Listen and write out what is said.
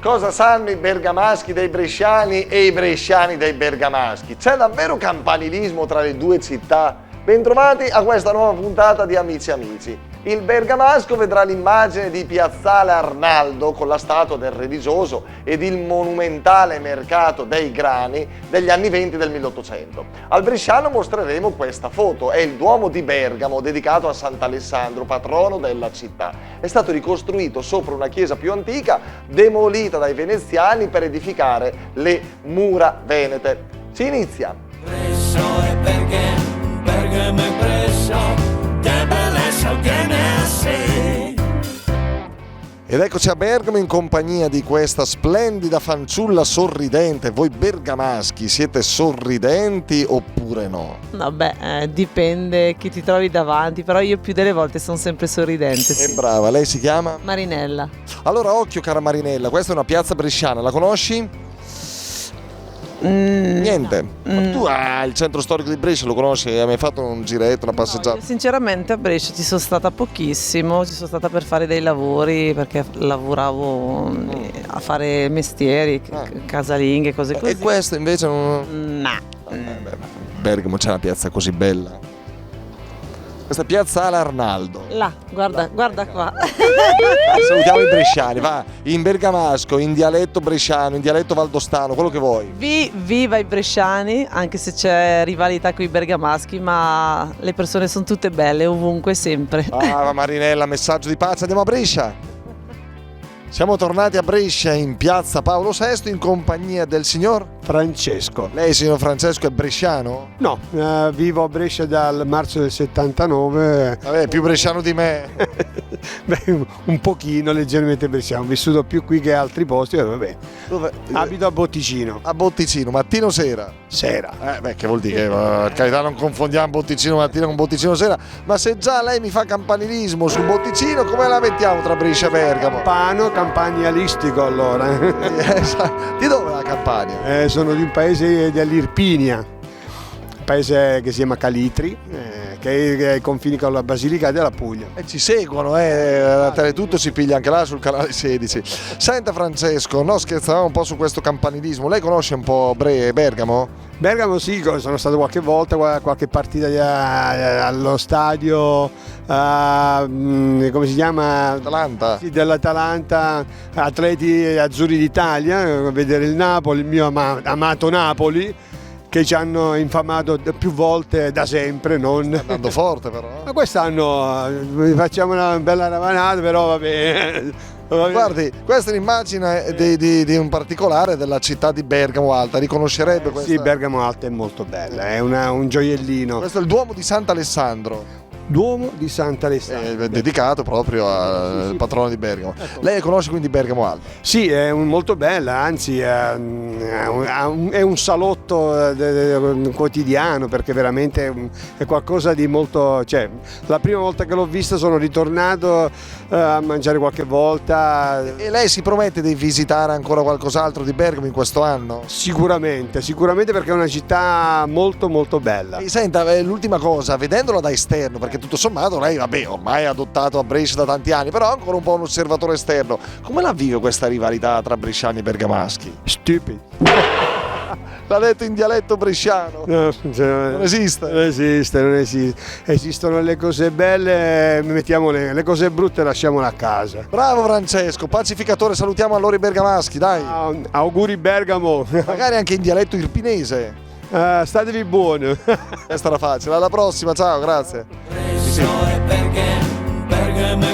Cosa sanno i bergamaschi dei bresciani e i bresciani dei bergamaschi? C'è davvero campanilismo tra le due città? Bentrovati a questa nuova puntata di Amici Amici. Il bergamasco vedrà l'immagine di Piazzale Arnaldo con la statua del religioso ed il monumentale mercato dei grani degli anni 20 del 1800. Al bresciano mostreremo questa foto, è il Duomo di Bergamo dedicato a Sant'Alessandro, patrono della città. È stato ricostruito sopra una chiesa più antica, demolita dai veneziani per edificare le mura venete. Si inizia! Presso e perché, Bergamo e presso. Ed eccoci a Bergamo in compagnia di questa splendida fanciulla sorridente. Voi bergamaschi siete sorridenti oppure no? Vabbè, dipende chi ti trovi davanti, però io più delle volte sono sempre sorridente. Sì. È brava, lei si chiama? Marinella. Allora occhio cara Marinella, questa è una piazza bresciana, la conosci? Niente. Ma tu il centro storico di Brescia lo conosci? Hai mai fatto un giretto, una passeggiata? Io sinceramente a Brescia ci sono stata pochissimo, ci sono stata per fare dei lavori perché lavoravo a fare mestieri, casalinghe, cose così. E questo invece non... No. Bergamo c'è una piazza così bella. Questa è Piazzale Arnaldo. Là, guarda qua. Salutiamo i bresciani, va, in bergamasco, in dialetto bresciano, in dialetto valdostano, quello che vuoi. Viva i bresciani, anche se c'è rivalità con i bergamaschi, ma le persone sono tutte belle, ovunque, sempre. Ah, Marinella, messaggio di pace, andiamo a Brescia. Siamo tornati a Brescia in piazza Paolo VI in compagnia del signor Francesco. Lei, signor Francesco, è bresciano? No, vivo a Brescia dal marzo del 79. Vabbè, più bresciano di me. Beh, un pochino, leggermente bresciano. Ho vissuto più qui che altri posti, vabbè. Dove? Abito a Botticino. A Botticino, mattino o sera? Sera. Che vuol dire? Per carità, non confondiamo Botticino mattina con Botticino sera. Ma se già lei mi fa campanilismo su Botticino, come la mettiamo tra Brescia e Bergamo? Campanialistico allora. Di dove è la Campania? Sono di un paese dell'Irpinia, un paese che si chiama Calitri, che è ai confini con la Basilicata della Puglia. Ci seguono, la Teletutto si piglia anche là sul canale 16. Senta Francesco, no, scherzavamo un po' su questo campanilismo. Lei conosce un po' Bergamo? Bergamo sì, sono stato qualche volta, qualche partita allo stadio, come si chiama? Atalanta? Sì, dell'Atalanta, Atleti Azzurri d'Italia, a vedere il Napoli, il mio amato Napoli, che ci hanno infamato più volte da sempre. Non andando forte però. Ma quest'anno facciamo una bella ravanata, però va bene. Guardi, questa è un'immagine di un particolare della città di Bergamo Alta, riconoscerebbe questa? Sì, Bergamo Alta è molto bella, è un gioiellino. Questo è il Duomo di Sant'Alessandro. Duomo di Sant'Alessandro. Dedicato proprio al patrono di Bergamo. Ecco. Lei conosce quindi Bergamo Alta? Sì, è molto bella, anzi è un salotto quotidiano, perché veramente è qualcosa di molto... Cioè, la prima volta che l'ho vista sono ritornato a mangiare qualche volta. E lei si promette di visitare ancora qualcos'altro di Bergamo in questo anno? Sicuramente, perché è una città molto molto bella. E senta, l'ultima cosa, vedendola da esterno, perché tutto sommato lei, vabbè, ormai è adottato a Brescia da tanti anni, però è ancora un po' un osservatore esterno. Come la vive questa rivalità tra bresciani e bergamaschi? Stupid. L'ha detto in dialetto bresciano. No, non esiste. Non esiste. Esistono le cose belle, mettiamo le cose brutte, lasciamole a casa. Bravo Francesco, pacificatore, salutiamo allora i bergamaschi, dai. Auguri Bergamo. Magari anche in dialetto irpinese. Statevi buoni. Questa era facile, alla prossima, ciao, grazie. Perché Bergamo